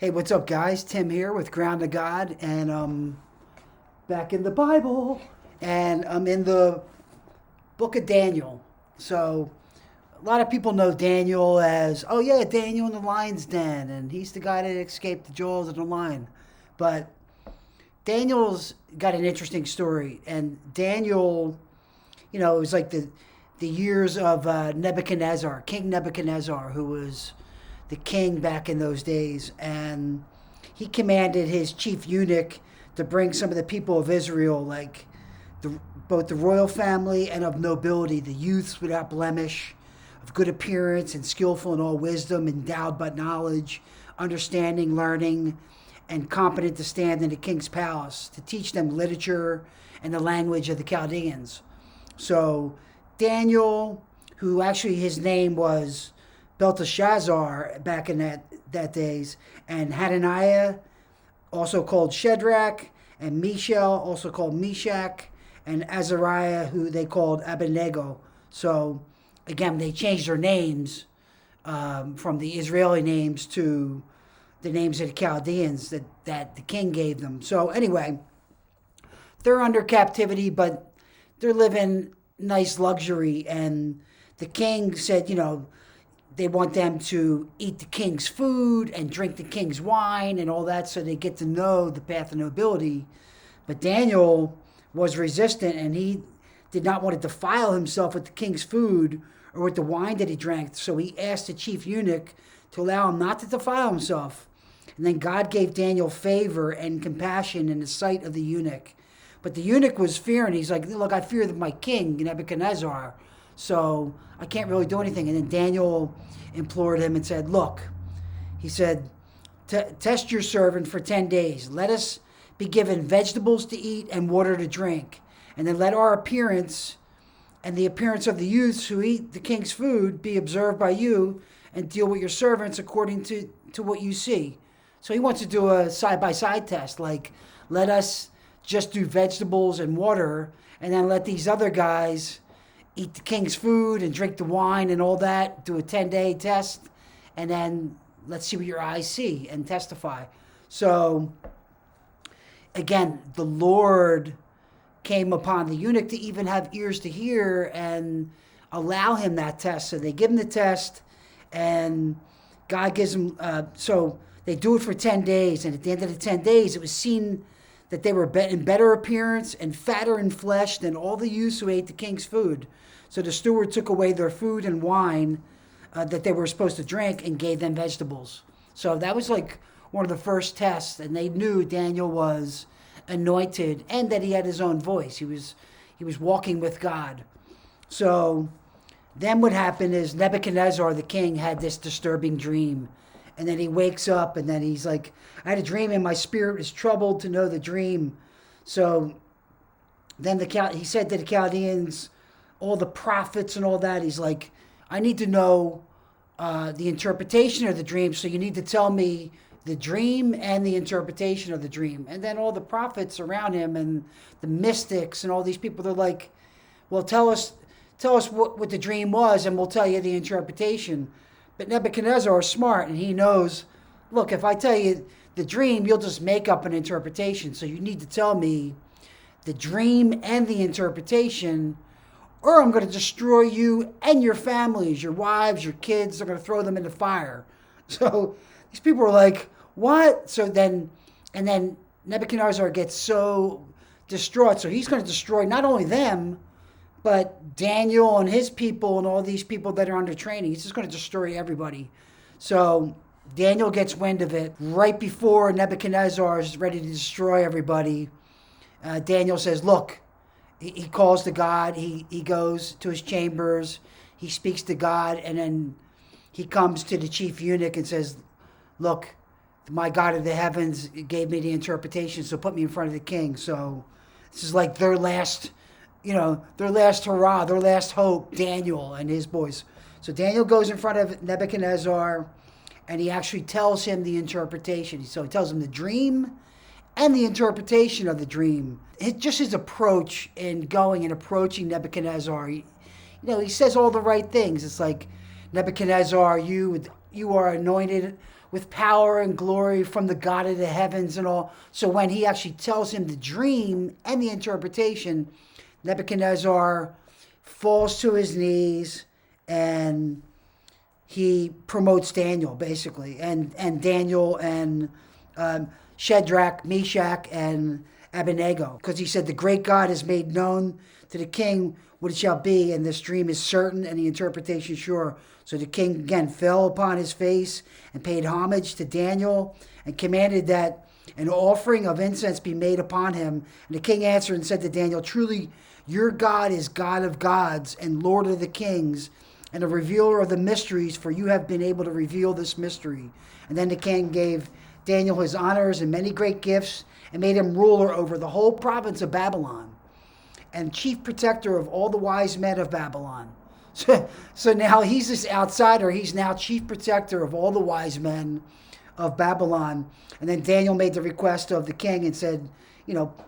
Hey, what's up, guys? Tim here with Ground to God, and back in the Bible, and I'm in the book of Daniel. So, a lot of people know Daniel as, oh yeah, Daniel in the lion's den, and he's the guy that escaped the jaws of the lion. But Daniel's got an interesting story, and Daniel, it was like the years of Nebuchadnezzar, King Nebukenezzar, who was the king back in those days, and he commanded his chief eunuch to bring some of the people of Israel, like both the royal family and of nobility, the youths without blemish, of good appearance and skillful in all wisdom, endowed by knowledge, understanding, learning, and competent to stand in the king's palace, to teach them literature and the language of the Chaldeans. So Daniel, who actually his name was Belteshazzar back in that days, and Hananiah, also called Shedrak, and Mishael, also called Meshack, and Azariah, who they called Abinego. So again, they changed their names from the Israeli names to the names of the Chaldeans that the king gave them. So anyway, they're under captivity, but they're living nice luxury. And the king said, they want them to eat the king's food and drink the king's wine and all that, so they get to know the path of nobility. But Daniel was resistant, and he did not want to defile himself with the king's food or with the wine that he drank. So he asked the chief eunuch to allow him not to defile himself. And then God gave Daniel favor and compassion in the sight of the eunuch. But the eunuch was fearing. He's like, look, I fear my king, Nebuchadnezzar, so I can't really do anything. And then Daniel implored him and said, look, he said, test your servant for 10 days. Let us be given vegetables to eat and water to drink. And then let our appearance and the appearance of the youths who eat the king's food be observed by you, and deal with your servants according to what you see. So he wants to do a side-by-side test, like let us just do vegetables and water, and then let these other guys eat the king's food and drink the wine and all that, do a 10-day test, and then let's see what your eyes see and testify. So again, the Lord came upon the eunuch to even have ears to hear and allow him that test. So they give him the test, and God gives him, so they do it for 10 days. And at the end of the 10 days, it was seen that they were in better appearance and fatter in flesh than all the youths who ate the king's food. So the steward took away their food and wine that they were supposed to drink and gave them vegetables. So that was like one of the first tests, and they knew Daniel was anointed and that he had his own voice. He was walking with God. So then what happened is Nebuchadnezzar, the king, had this disturbing dream. And then he wakes up, and then he's like, I had a dream, and my spirit is troubled to know the dream. So then he said to the Chaldeans, all the prophets and all that, he's like, I need to know the interpretation of the dream, so you need to tell me the dream and the interpretation of the dream. And then all the prophets around him and the mystics and all these people, they're like, well, tell us what the dream was, and we'll tell you the interpretation. But Nebuchadnezzar is smart, and he knows, look, if I tell you the dream, you'll just make up an interpretation. So you need to tell me the dream and the interpretation, or I'm going to destroy you and your families, your wives, your kids. They're going to throw them in the fire. So these people are like, what? So then Nebuchadnezzar gets so distraught. So he's going to destroy not only them, but Daniel and his people and all these people that are under training. He's just going to destroy everybody. So Daniel gets wind of it right before Nebuchadnezzar is ready to destroy everybody. Daniel says, look, he calls to God. He goes to his chambers. He speaks to God. And then he comes to the chief eunuch and says, look, my God of the heavens gave me the interpretation, so put me in front of the king. So this is like their last hurrah, their last hope, Daniel and his boys. So Daniel goes in front of Nebuchadnezzar, and he actually tells him the interpretation. So he tells him the dream and the interpretation of the dream. Just his approach in going and approaching Nebuchadnezzar, he says all the right things. It's like, Nebuchadnezzar, you are anointed with power and glory from the God of the heavens and all. So when he actually tells him the dream and the interpretation, Nebuchadnezzar falls to his knees and he promotes Daniel, basically. And Daniel and Shedrak, Meshack, and Abinego. Because he said, the great God has made known to the king what it shall be, and this dream is certain and the interpretation sure. So the king again fell upon his face and paid homage to Daniel and commanded that an offering of incense be made upon him. And the king answered and said to Daniel, truly, your God is God of gods and Lord of the kings and a revealer of the mysteries, for you have been able to reveal this mystery. And then the king gave Daniel his honors and many great gifts and made him ruler over the whole province of Babylon and chief protector of all the wise men of Babylon. So now he's this outsider. He's now chief protector of all the wise men of Babylon. And then Daniel made the request of the king and said,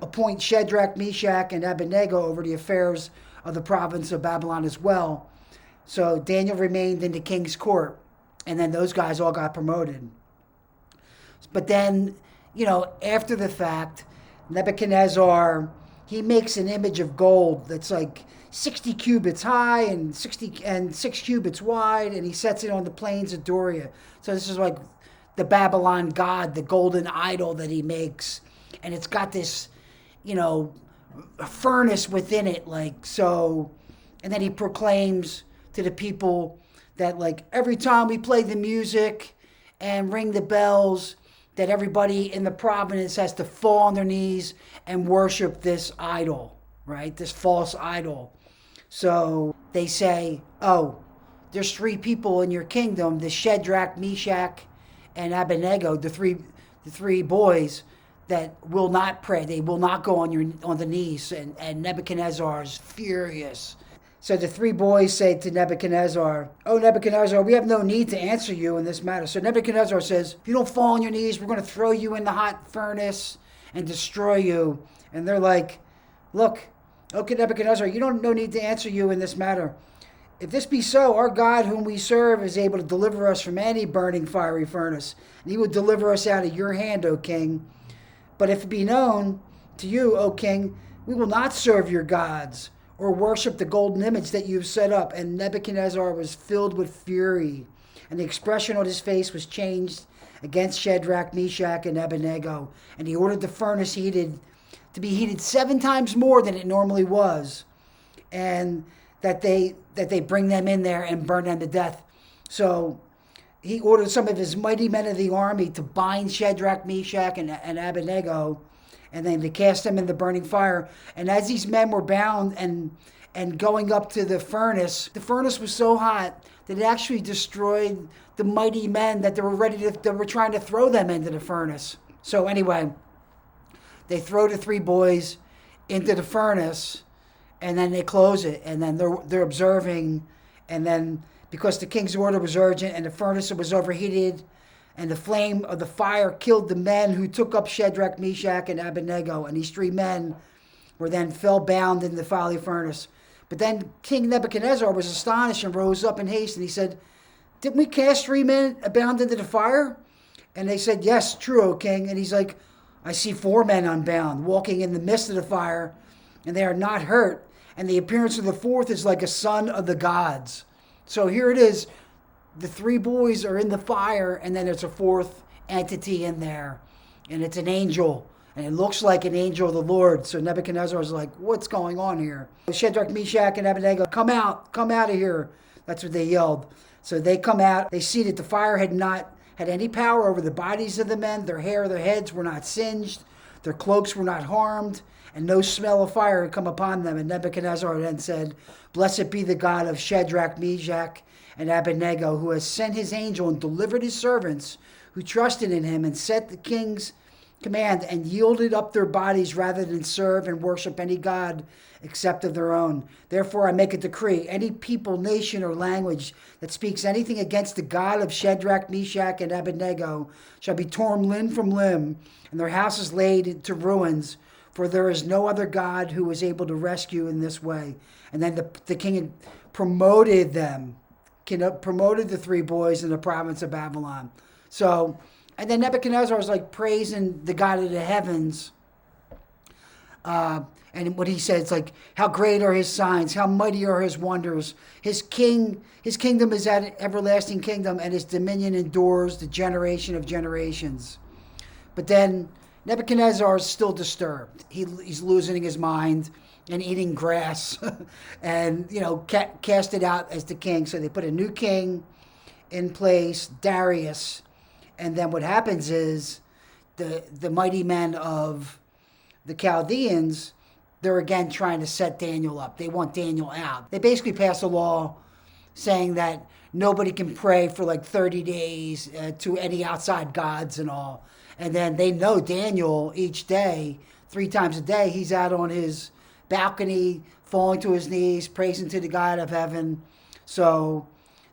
appoint Shedrak, Meshack, and Abinego over the affairs of the province of Babylon as well. So Daniel remained in the king's court. And then those guys all got promoted. But then, after the fact, Nebuchadnezzar, he makes an image of gold that's like 60 cubits high and 6 cubits wide, and he sets it on the plains of Doria. So this is like the Babylon god, the golden idol that he makes. And it's got this, furnace within it, and then he proclaims to the people that, every time we play the music and ring the bells, that everybody in the province has to fall on their knees and worship this idol, right? This false idol. So they say, oh, there's 3 people in your kingdom, the Shedrak, Meshack, and Abinego, the three boys that will not pray. They will not go on the knees. And Nebuchadnezzar is furious. So the 3 boys say to Nebuchadnezzar, oh, Nebuchadnezzar, we have no need to answer you in this matter. So Nebuchadnezzar says, if you don't fall on your knees, we're going to throw you in the hot furnace and destroy you. And they're like, look, okay, Nebuchadnezzar, you don't no need to answer you in this matter. If this be so, our God whom we serve is able to deliver us from any burning fiery furnace. And he will deliver us out of your hand, O king. But if it be known to you, O king, we will not serve your gods or worship the golden image that you've set up. And Nebuchadnezzar was filled with fury, and the expression on his face was changed against Shedrak, Meshack, and Abinego. And he ordered the furnace to be heated 7 times more than it normally was, and that they bring them in there and burn them to death. So he ordered some of his mighty men of the army to bind Shedrak, Meshack, and Abinego, and then to cast them in the burning fire. And as these men were bound and going up to the furnace was so hot that it actually destroyed the mighty men that they were trying to throw them into the furnace. So anyway, they throw the 3 boys into the furnace, and then they close it, and then they're observing, and then because the king's order was urgent and the furnace was overheated, and the flame of the fire killed the men who took up Shedrak, Meshack, and Abinego. And these 3 men were then fell bound in the fiery furnace. But then King Nebuchadnezzar was astonished and rose up in haste. And he said, didn't we cast 3 men bound into the fire? And they said, yes, true, O king. And he's like, I see 4 men unbound, walking in the midst of the fire, and they are not hurt. And the appearance of the 4th is like a son of the gods. So here it is. The 3 boys are in the fire, and then there's a 4th entity in there, and it's an angel, and it looks like an angel of the Lord. So Nebuchadnezzar was like, what's going on here? Shedrak, Meshack, and Abinego, come out of here. That's what they yelled. So they come out. They see that the fire had not had any power over the bodies of the men. Their hair, their heads were not singed. Their cloaks were not harmed, and no smell of fire had come upon them. And Nebuchadnezzar then said, blessed be the God of Shedrak, Meshack, and Abinego, who has sent his angel and delivered his servants who trusted in him and set the king's command and yielded up their bodies rather than serve and worship any god except of their own. Therefore I make a decree, any people, nation, or language that speaks anything against the God of Shedrak, Meshack, and Abinego shall be torn limb from limb, and their houses laid to ruins, for there is no other God who is able to rescue in this way. And then the king promoted the 3 boys in the province of Babylon. So, and then Nebuchadnezzar was like praising the God of the heavens. And what he said, it's like, how great are his signs, how mighty are his wonders. His kingdom is an everlasting kingdom, and his dominion endures the generation of generations. But then Nebuchadnezzar is still disturbed. He's losing his mind and eating grass and, cast it out as the king. So they put a new king in place, Darius. And then what happens is the mighty men of the Chaldeans, they're again trying to set Daniel up. They want Daniel out. They basically pass a law saying that nobody can pray for like 30 days to any outside gods and all. And then they know Daniel each day, 3 times a day, he's out on his balcony, falling to his knees, praising to the God of heaven. So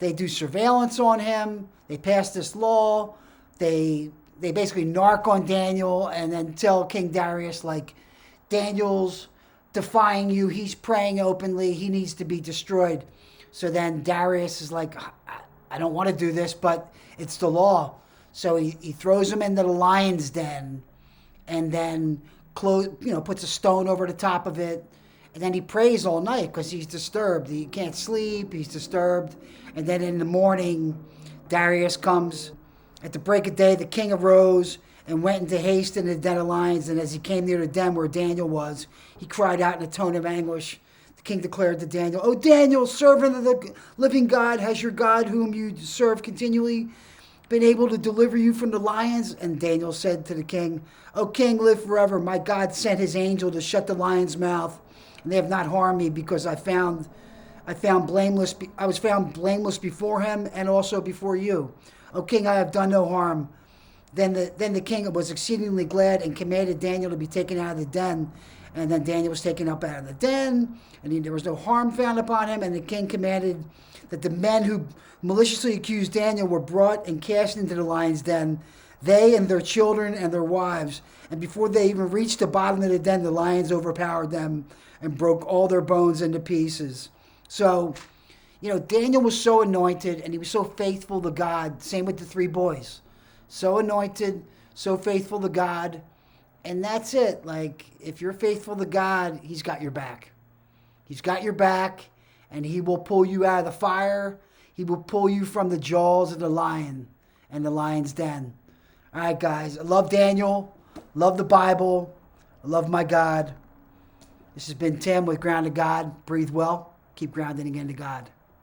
they do surveillance on him. They pass this law. They basically narc on Daniel and then tell King Darius, like, Daniel's defying you. He's praying openly. He needs to be destroyed. So then Darius is like, I don't want to do this, but it's the law. So he throws him into the lion's den and then puts a stone over the top of it. And then he prays all night because he's disturbed. He can't sleep. He's disturbed. And then in the morning, Darius comes. At the break of day, the king arose and went into haste in the den of lions. And as he came near the den where Daniel was, he cried out in a tone of anguish. The king declared to Daniel, "O Daniel, servant of the living God, has your God, whom you serve continually, been able to deliver you from the lions?" And Daniel said to the king, "O king, live forever. My God sent his angel to shut the lion's mouth, and they have not harmed me, because I was found blameless before him and also before you. O king, I have done no harm." Then the king was exceedingly glad and commanded Daniel to be taken out of the den. And then Daniel was taken up out of the den, and there was no harm found upon him. And the king commanded that the men who maliciously accused Daniel were brought and cast into the lion's den, they and their children and their wives. And before they even reached the bottom of the den, the lions overpowered them and broke all their bones into pieces. So, Daniel was so anointed, and he was so faithful to God. Same with the 3 boys. So anointed, so faithful to God. And that's it. Like, if you're faithful to God, he's got your back. He's got your back, and he will pull you out of the fire. He will pull you from the jaws of the lion and the lion's den. All right, guys. I love Daniel. Love the Bible. I love my God. This has been Tim with Grounded God. Breathe well. Keep grounding again to God.